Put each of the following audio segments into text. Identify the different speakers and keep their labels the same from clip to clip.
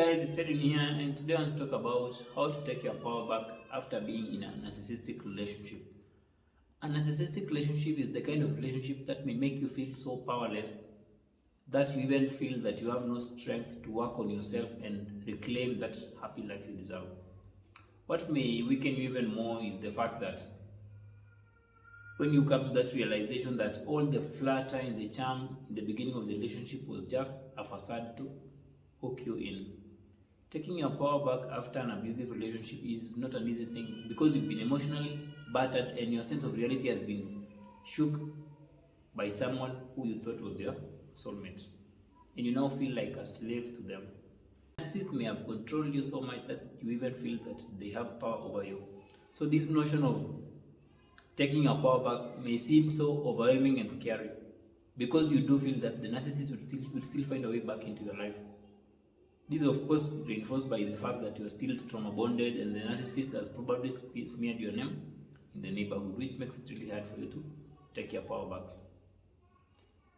Speaker 1: Guys, it's Edwin here, and today I want to talk about how to take your power back after being in a narcissistic relationship. A narcissistic relationship is the kind of relationship that may make you feel so powerless that you even feel that you have no strength to work on yourself and reclaim that happy life you deserve. What may weaken you even more is the fact that when you come to that realization that all the flutter and the charm in the beginning of the relationship was just a facade to hook you in. Taking your power back after an abusive relationship is not an easy thing because you've been emotionally battered and your sense of reality has been shook by someone who you thought was your soulmate. And you now feel like a slave to them. Narcissists may have controlled you so much that you even feel that they have power over you. So this notion of taking your power back may seem so overwhelming and scary because you do feel that the narcissist will still find a way back into your life. This is of course reinforced by the fact that you are still trauma bonded and the narcissist has probably smeared your name in the neighborhood, which makes it really hard for you to take your power back.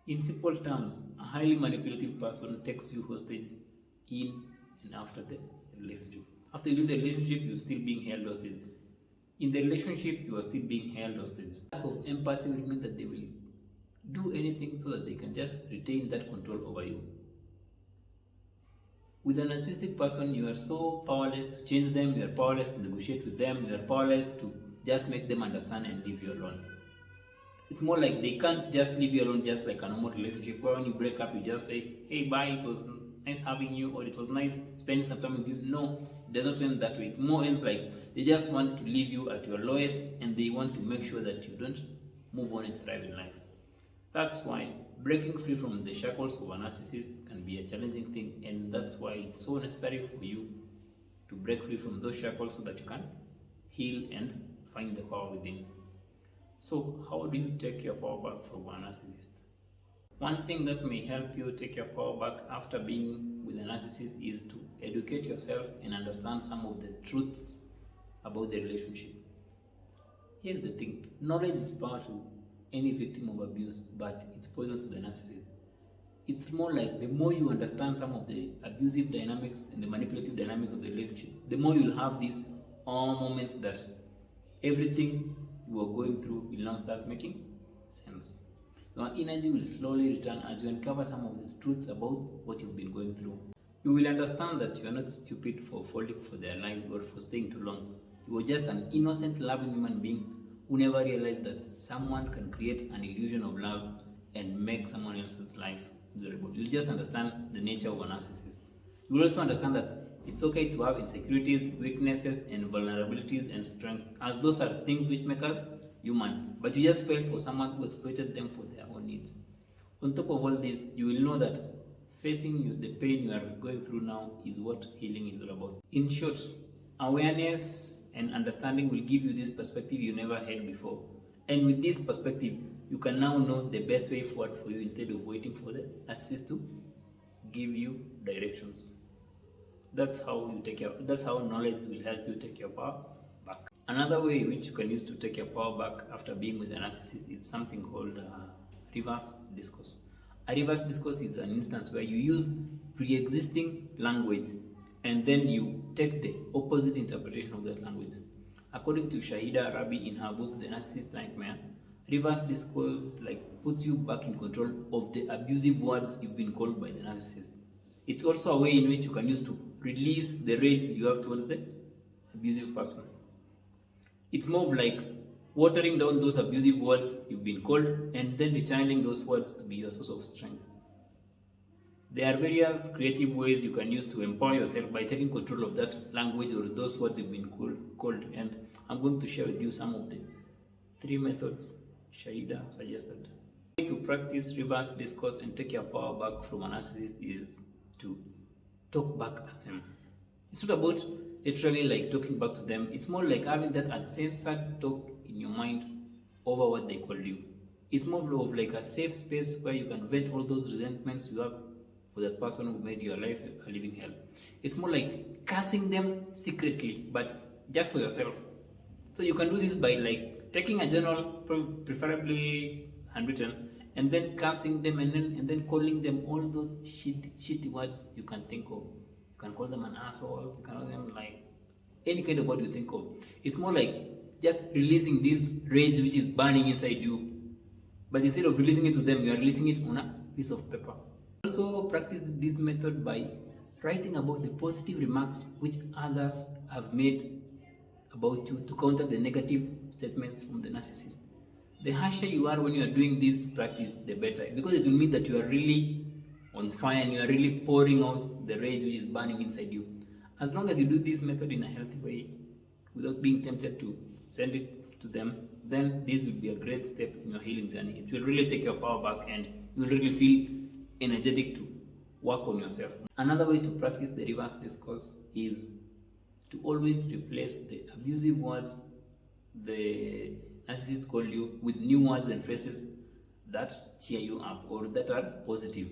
Speaker 1: In simple terms, a highly manipulative person takes you hostage in and after the relationship. After you leave the relationship, you're still being held hostage. In the relationship, you are still being held hostage. Lack of empathy will mean that they will do anything so that they can just retain that control over you. With a narcissistic person, you are so powerless to change them, you are powerless to negotiate with them, you are powerless to just make them understand and leave you alone. It's more like they can't just leave you alone just like a normal relationship where when you break up, you just say, hey, bye, it was nice having you, or it was nice spending some time with you. No, it doesn't end that way. It more ends like they just want to leave you at your lowest and they want to make sure that you don't move on and thrive in life. That's why breaking free from the shackles of a narcissist can be a challenging thing, and that's why it's so necessary for you to break free from those shackles so that you can heal and find the power within. So, how do you take your power back from a narcissist? One thing that may help you take your power back after being with a narcissist is to educate yourself and understand some of the truths about the relationship. Here's the thing, knowledge is power to any victim of abuse, but it's poison to the narcissist. It's more like the more you understand some of the abusive dynamics and the manipulative dynamics of the relationship, the more you'll have these moments that everything you are going through will now start making sense. Your energy will slowly return as you uncover some of the truths about what you've been going through. You will understand that you are not stupid for falling for their lies or for staying too long. You are just an innocent, loving human being who never realized that someone can create an illusion of love and make someone else's life miserable. You'll just understand the nature of a narcissist. You will also understand that it's okay to have insecurities, weaknesses, and vulnerabilities and strengths, as those are things which make us human. But you just fell for someone who exploited them for their own needs. On top of all this, you will know that facing the pain you are going through now is what healing is all about. In short, awareness and understanding will give you this perspective you never had before. And with this perspective, you can now know the best way forward for you instead of waiting for the narcissist to give you directions. That's how knowledge will help you take your power back. Another way which you can use to take your power back after being with a narcissist is something called reverse discourse. A reverse discourse is an instance where you use pre-existing language and then you take the opposite interpretation of that language. According to Shahida Rabi in her book, The Narcissist Nightmare, reverse discourse puts you back in control of the abusive words you've been called by the narcissist. It's also a way in which you can use to release the rage you have towards the abusive person. It's more of like watering down those abusive words you've been called and then rechanneling those words to be your source of strength. There are various creative ways you can use to empower yourself by taking control of that language or those words you've been called, and I'm going to share with you some of the 3 methods Shahida suggested. The way to practice reverse discourse and take your power back from a narcissist is to talk back at them. It's not about literally like talking back to them, it's more like having that uncensored talk in your mind over what they called you. It's more of like a safe space where you can vent all those resentments you have for that person who made your life a living hell. It's more like cursing them secretly, but just for yourself. So you can do this by like taking a journal, preferably handwritten, and then cursing them and then calling them all those shitty words you can think of. You can call them an asshole, you can call them like any kind of what you think of. It's more like just releasing this rage which is burning inside you. But instead of releasing it to them, you are releasing it on a piece of paper. Also practice this method by writing about the positive remarks which others have made about you to counter the negative statements from the narcissist. The harsher you are when you are doing this practice, the better, because it will mean that you are really on fire and you are really pouring out the rage which is burning inside you. As long as you do this method in a healthy way, without being tempted to send it to them, then this will be a great step in your healing journey. It will really take your power back and you will really feel energetic to work on yourself. Another way to practice the reverse discourse is to always replace the abusive words the narcissists call you with new words and phrases that cheer you up or that are positive.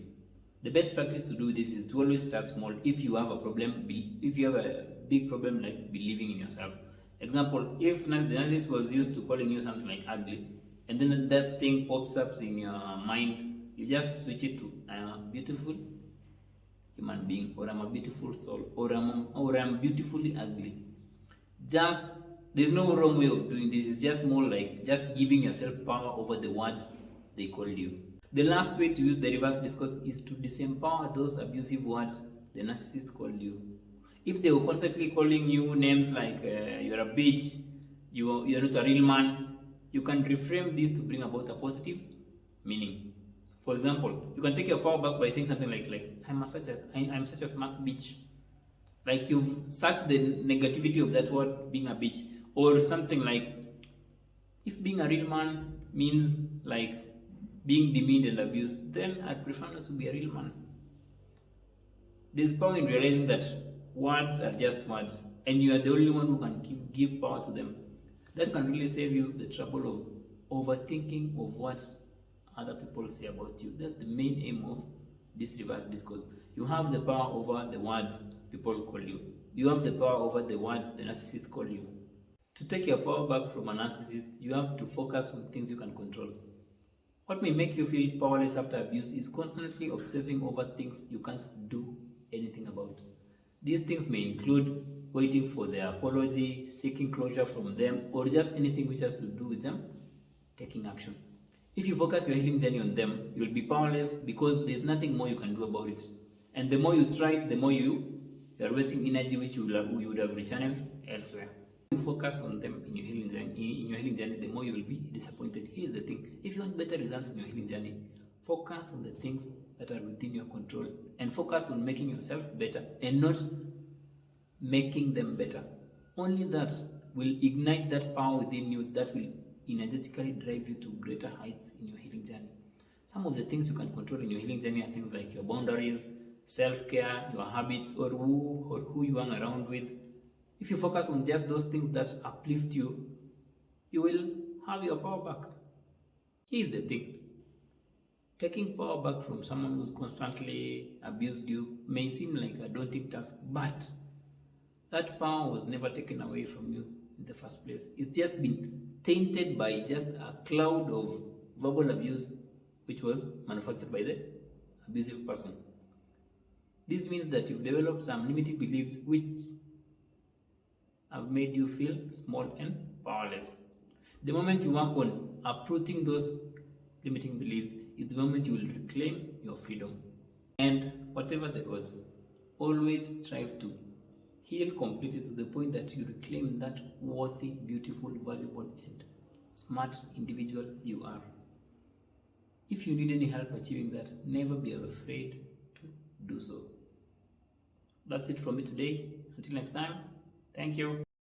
Speaker 1: The best practice to do this is to always start small. If you have a problem, if you have a big problem like believing in yourself. Example, if the narcissist was used to calling you something like ugly, and then that thing pops up in your mind, you just switch it to I am a beautiful human being, or I'm a beautiful soul, or I'm beautifully ugly. Just there's no wrong way of doing this. It's just more like just giving yourself power over the words they called you. The last way to use the reverse discourse is to disempower those abusive words the narcissist called you. If they were constantly calling you names like you're a bitch, you're not a real man, you can reframe this to bring about a positive meaning. So for example, you can take your power back by saying something like I'm such a smart bitch. Like you've sucked the negativity of that word being a bitch. Or something like, if being a real man means like being demeaned and abused, then I'd prefer not to be a real man. There's power in realizing that words are just words and you are the only one who can give power to them. That can really save you the trouble of overthinking of what other people say about you. That's the main aim of this reverse discourse. You have the power over the words people call you. You have the power over the words the narcissist call you. To take your power back from a narcissist, you have to focus on things you can control. What may make you feel powerless after abuse is constantly obsessing over things you can't do anything about. These things may include waiting for their apology, seeking closure from them, or just anything which has to do with them taking action. If you focus your healing journey on them, you'll be powerless because there's nothing more you can do about it. And the more you try, the more you are wasting energy which you would have rechanneled elsewhere. You focus on them in your healing journey, the more you will be disappointed. Here's the thing: if you want better results in your healing journey, focus on the things that are within your control and focus on making yourself better and not making them better. Only that will ignite that power within you that will energetically drive you to greater heights in your healing journey. Some of the things you can control in your healing journey are things like your boundaries, self-care, your habits, or who you hang around with. If you focus on just those things that uplift you, you will have your power back. Here's the thing: taking power back from someone who's constantly abused you may seem like a daunting task, but that power was never taken away from you in the first place. It's just been tainted by just a cloud of verbal abuse which was manufactured by the abusive person. This means that you've developed some limiting beliefs which have made you feel small and powerless. The moment you work on uprooting those limiting beliefs is the moment you will reclaim your freedom. And whatever the odds, always strive to heal completely to the point that you reclaim that worthy, beautiful, valuable, and smart individual you are. If you need any help achieving that, never be afraid to do so. That's it from me today. Until next time, thank you.